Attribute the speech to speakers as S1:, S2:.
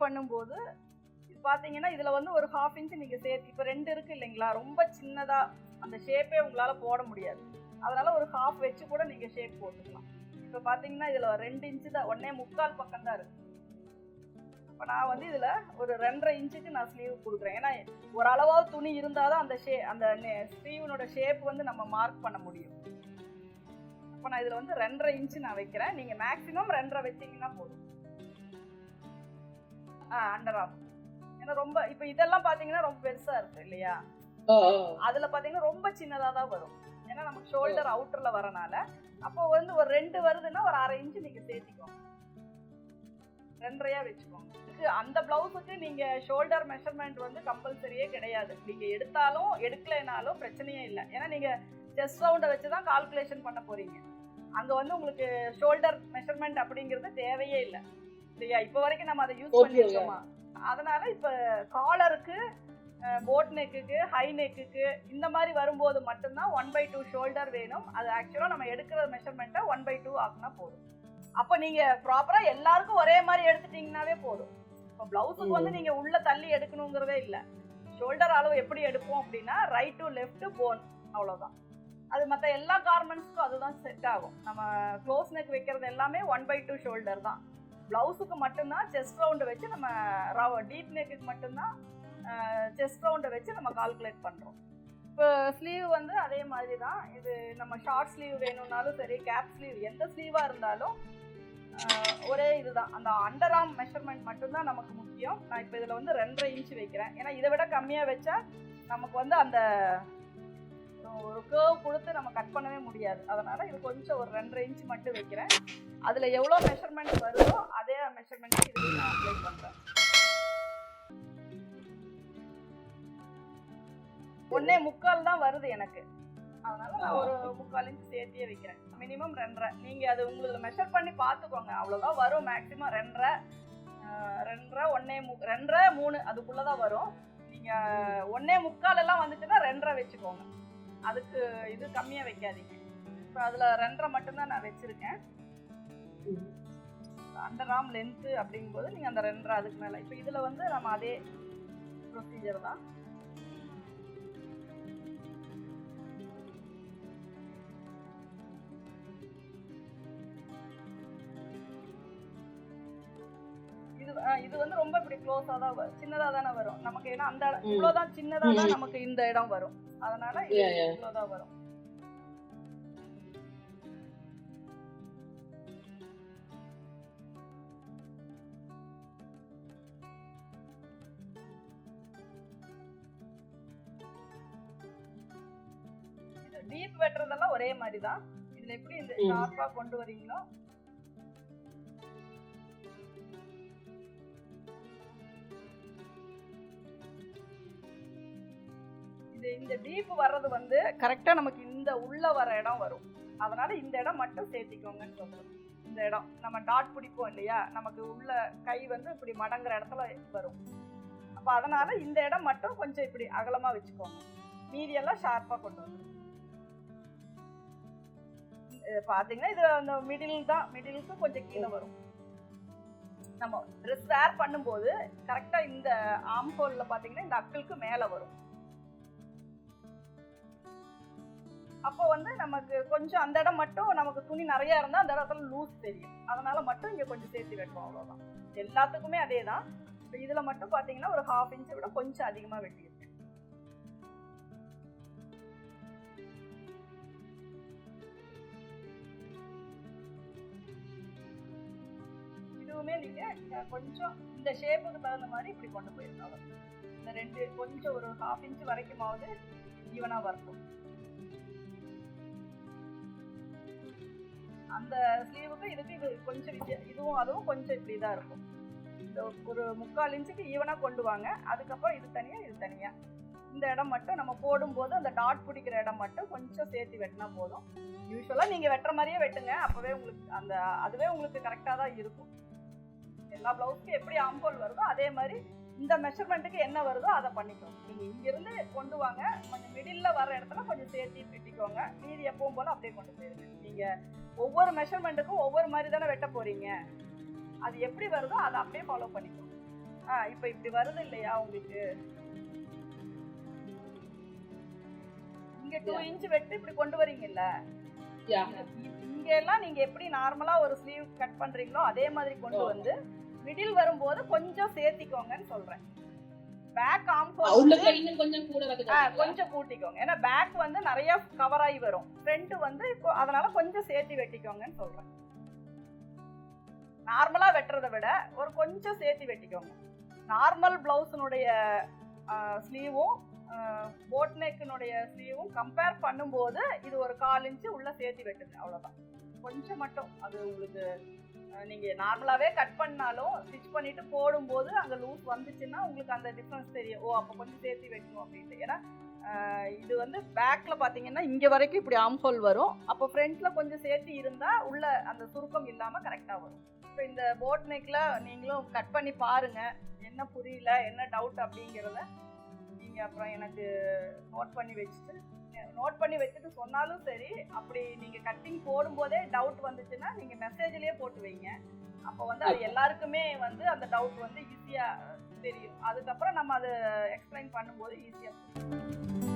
S1: பண்ணும்போது பார்த்தீங்கன்னா இதில் வந்து ஒரு 1/2 இன்ச் நீங்கள் சேர்த்து, இப்போ 2 இருக்குது இல்லைங்களா, ரொம்ப சின்னதாக அந்த ஷேப்பே உங்களால் போட முடியாது. அதனால் ஒரு 1/2 வச்சு கூட நீங்கள் ஷேப் போட்டுக்கலாம். இப்போ பார்த்தீங்கன்னா இதில் 2 இன்ச்சு தான், 1.25 பக்கம் தான் இருக்குது. இப்போ நான் வந்து இதில் ஒரு 2.5 இன்ச்சுக்கு நான் ஸ்லீவ் கொடுக்குறேன். ஏன்னா ஒரு அளவாவது துணி இருந்தால் தான் அந்த ஸ்லீவனோட ஷேப் வந்து நம்ம மார்க் பண்ண முடியும். அப்போ நான் இதில் வந்து 2.5 இன்ச்சு நான் வைக்கிறேன். நீங்கள் மேக்ஸிமம் 2.5 வச்சிங்கன்னா போதும். Under arm. ஏன்னா ரொம்ப இப்போ இதெல்லாம் பார்த்தீங்கன்னா ரொம்ப பெருசாக இருக்குது இல்லையா, அதில் பார்த்தீங்கன்னா ரொம்ப சின்னதாக தான் வரும். ஏன்னா நமக்கு ஷோல்டர் அவுட்டரில் வரனால அப்போ வந்து ஒரு 2 வருதுன்னா ஒரு 1/2 இன்ச்சு நீங்கள் சேர்த்திக்கோங்க, 2.5 வச்சுக்கோங்க. அந்த பிளவுஸுக்கு நீங்கள் ஷோல்டர் மெஷர்மெண்ட் வந்து கம்பல்சரியே கிடையாது. நீங்கள் எடுத்தாலும் எடுக்கலைனாலும் பிரச்சனையே இல்லை. ஏன்னா நீங்கள் செஸ்ட் ரவுண்டை வச்சு தான் கால்குலேஷன் பண்ண போகிறீங்க. அங்கே வந்து உங்களுக்கு ஷோல்டர் மெஷர்மெண்ட் அப்படிங்கிறது தேவையே இல்லை இல்லையா. இப்போ வரைக்கும் நம்ம அதை யூஸ் பண்ணியிருக்கோமா. அதனால இப்போ காலருக்கு, போட் நெக்குக்கு, ஹை நெக்குக்கு இந்த மாதிரி வரும்போது மட்டும்தான் 1/2 ஷோல்டர் வேணும். அது ஆக்சுவலாக நம்ம எடுக்கிற மெஷர்மெண்ட்டை 1/2 ஆக்குனா போதும். அப்போ நீங்கள் ப்ராப்பராக எல்லாருக்கும் ஒரே மாதிரி எடுத்துட்டீங்கன்னாவே போதும். இப்போ ப்ளவுஸுக்கு வந்து நீங்கள் உள்ள தள்ளி எடுக்கணுங்கிறதே இல்லை. ஷோல்டர் அளவு எப்படி எடுப்போம் அப்படின்னா ரைட் டு லெஃப்ட் போன், அவ்வளோதான். அது மற்ற எல்லா கார்மெண்ட்ஸ்க்கும் அதுதான் செட் ஆகும். நம்ம க்ளோஸ் நெக் வைக்கிறது எல்லாமே 1/2 ஷோல்டர் தான். ப்ளவுஸுக்கு மட்டும்தான் செஸ்ட் ரவுண்டு வச்சு நம்ம டீப் நெக்குக்கு மட்டும்தான் செஸ்ட் ரவுண்டை வச்சு நம்ம கால்குலேட் பண்ணுறோம். இப்போ ஸ்லீவ் வந்து அதே மாதிரி தான். இது நம்ம ஷார்ட் ஸ்லீவ் வேணும்னாலும் சரி, கேப் ஸ்லீவ், எந்த ஸ்லீவாக இருந்தாலும் ஒரே இதுதான். அந்த அண்டர் ஆர்ம் மெஷர்மெண்ட் மட்டும்தான் நமக்கு முக்கியம். நான் இப்போ இதில் வந்து 2.5 இன்ச்சு வைக்கிறேன். ஏன்னா இதை விட கம்மியாக வச்சா நமக்கு வந்து அந்த ஒரு கேர்வ் கொடுத்து நம்ம கட் பண்ணவே முடியாது. அதனால் இது கொஞ்சம் ஒரு 2.5 இன்ச்சு மட்டும் வைக்கிறேன். அதில் எவ்வளோ மெஷர்மெண்ட் வருதோ அதே மெஷர்மெண்ட் இதுக்கு நான் அப்ளை பண்ணுறேன். 1.25 தான் வருது எனக்கு. அதனால நான் ஒரு 3/4 இன்ச் சேர்த்தியே வைக்கிறேன். மினிமம் 2.5. நீங்கள் அது உங்களுக்கு மெஷர் பண்ணி பார்த்துக்கோங்க, அவ்வளோதான் வரும். மேக்ஸிமம் 2.5, 2.5, 3 அதுக்குள்ளே தான் வரும். நீங்கள் 1.25 எல்லாம் வந்துச்சுன்னா 2.5 வச்சுக்கோங்க. அதுக்கு இது கம்மியாக வைக்காதீங்க. இப்போ அதில் 2.5 மட்டும்தான் நான் வச்சுருக்கேன். அண்டர் ஆர்ம் லென்த்து அப்படிங்கும்போது நீங்கள் அந்த 2.5 அதுக்கு மேலே. இப்போ இதில் வந்து நம்ம அதே ப்ரொசீஜர் தான். இது வந்து ரொம்ப இப்படி க்ளோஸாக தான் சின்னதாக தானே வரும் நமக்கு. ஏன்னா அந்த இவ்வளோதான் சின்னதாக தான் நமக்கு இந்த இடம் வரும். அதனால இவ்வளோதான் வரும். டீப் வெட்டுறதெல்லாம் ஒரே மாதிரி தான். இதுல எப்படி இந்த ஷார்ப்பா கொண்டு வரீங்களோ இந்த டீப் வர்றது வந்து கரெக்டா நமக்கு இந்த உள்ள வர இடம் வரும். அதனால இந்த இடம் மட்டும் சேர்த்திக்கோங்கன்னு சொல்றோம். இந்த இடம் நம்ம டாட் பிடிப்போம் இல்லையா, நமக்கு உள்ள கை வந்து இப்படி மடங்குற இடத்துல வரும். அப்போ அதனால இந்த இடம் மட்டும் கொஞ்சம் இப்படி அகலமா வச்சுக்கோங்க. மீதியெல்லாம் ஷார்ப்பா கொண்டு வந்துடும். பாத்தீங்கன்னா இது அந்த மிடில் தான், மிடிலுக்கு கொஞ்சம் கீழே வரும். நம்ம ட்ரெஸ் வேர் பண்ணும்போது கரெக்டா இந்த ஆம் ஹோல்ல பாத்தீங்கன்னா இந்த அக்கிளுக்கு மேல வரும். அப்போ வந்து நமக்கு கொஞ்சம் அந்த இடம் மட்டும் நமக்கு துணி நிறைய இருந்தா அந்த இடத்துல லூஸ் தெரியும். அதனால மட்டும் இங்க கொஞ்சம் சேர்த்து வெட்டுவோம், அவ்வளவுதான். எல்லாத்துக்குமே அதே தான். இப்போ இதுல மட்டும் பாத்தீங்கன்னா ஒரு 1/2 இன்ச்சை விட கொஞ்சம் அதிகமா வெட்டியிருக்கு. இதுவுமே நீங்க கொஞ்சம் இந்த ஷேப்புக்கு தகுந்த மாதிரி இப்படி கொண்டு போயிருந்தாங்க. இந்த ரெண்டு கொஞ்சம் ஒரு 1/2 இன்ச் வரைக்குமாவது ஈவனா வரணும். அந்த ஸ்லீவுக்கு இதுக்கு இது கொஞ்சம் இதுவும் அதுவும் கொஞ்சம் இப்படி தான் இருக்கும். இந்த ஒரு 3/4 இன்ச்சுக்கு ஈவனா கொண்டு வாங்க. அதுக்கப்புறம் இது தனியா இது தனியா. இந்த இடம் மட்டும் நம்ம போடும்போது அந்த டாட் பிடிக்கிற இடம் மட்டும் கொஞ்சம் சேர்த்து வெட்டினா போதும். யூஸ்வலா நீங்க வெட்டுற மாதிரியே வெட்டுங்க, அப்பவே உங்களுக்கு அந்த அதுவே உங்களுக்கு கரெக்டா தான் இருக்கும். எல்லா பிளவுஸ்க்கும் எப்படி ஆம்போல் வருதோ அதே மாதிரி இந்த மெஷர்மெண்ட்டுக்கு என்ன வருதோ அதை பண்ணிக்கோங்க. நீங்க இங்கிருந்து கொண்டு வாங்க, கொஞ்சம் மிடில்ல வர இடத்துல கொஞ்சம் சேர்த்து வெட்டிக்கோங்க. மீதி எப்பவும் போல அப்படியே கொண்டு போயிருங்க. நீங்க ஒவ்வொரு மெஷர்மெண்ட்டுக்கும் ஒவ்வொரு மாதிரி தானே வெட்ட போறீங்க. அது எப்படி வருதோ அதை அப்படியே ஃபாலோ பண்ணிக்கோங்க. இப்போ இப்படி வருது இல்லையா உங்களுக்கு, இங்க 2 இன்ச் வெட்டு இப்படி கொண்டு வரீங்கல்ல, இங்க எல்லாம் நீங்க எப்படி நார்மலா ஒரு ஸ்லீவ் கட் பண்றீங்களோ அதே மாதிரி கொண்டு வந்து மிடில் வரும்போது கொஞ்சம் சேர்த்திக்கோங்கன்னு சொல்றேன். பேக் ஆம்ஹோல் கொஞ்சம் கூட்டிக்கோங்க, ஏன்னா பேக் வந்து நிறைய கவர் ஆகி வரும், ஃப்ரண்ட் வந்து அதனால கொஞ்சம் சேர்த்தி வெட்டிக்கோங்கன்னு சொல்றேன். நார்மலா வெட்டுறதை விட ஒரு கொஞ்சம் சேர்த்தி வெட்டிக்கோங்க. நார்மல் பிளவுஸினுடைய ஸ்லீவும் போட் நெக்கினுடைய ஸ்லீவும் கம்பேர் பண்ணும்போது இது ஒரு 1/4 இன்ச்சு உள்ள சேர்த்தி வெட்டுங்க, அவ்வளோதான். கொஞ்சம் மட்டும் அது உங்களுக்கு நீங்கள் நார்மலாகவே கட் பண்ணாலும் ஸ்டிச் பண்ணிட்டு போடும்போது அங்கே லூஸ் வந்துச்சுன்னா உங்களுக்கு அந்த டிஃப்ரென்ஸ் தெரியும். ஓ, அப்போ கொஞ்சம் சேர்த்தி வெட்டணும் அப்படின்ட்டு. ஏன்னா இது வந்து பேக்கில் பார்த்தீங்கன்னா இங்கே வரைக்கும் இப்படி ஆம்ஹோல் வரும், அப்போ ஃப்ரண்ட்டில் கொஞ்சம் சேர்த்தி இருந்தால் உள்ள அந்த சுருக்கம் இல்லாமல் கரெக்டாக வரும். இப்போ இந்த போட் நெக்கில் நீங்களும் கட் பண்ணி பாருங்கள், என்ன புரியல என்ன டவுட் அப்படிங்கிறத நீங்கள் அப்புறம் எனக்கு நோட் பண்ணி வச்சுட்டு சொன்னாலும் சரி. அப்படி நீங்கள் கட்டிங் போடும்போதே டவுட் வந்துச்சுன்னா நீங்கள் மெசேஜ்லேயே போட்டு வைங்க. அப்போ வந்து அது எல்லாருக்குமே வந்து அந்த டவுட் வந்து ஈஸியாக தெரியும். அதுக்கப்புறம் நம்ம அதை எக்ஸ்பிளைன் பண்ணும்போது ஈஸியாக தெரியும்.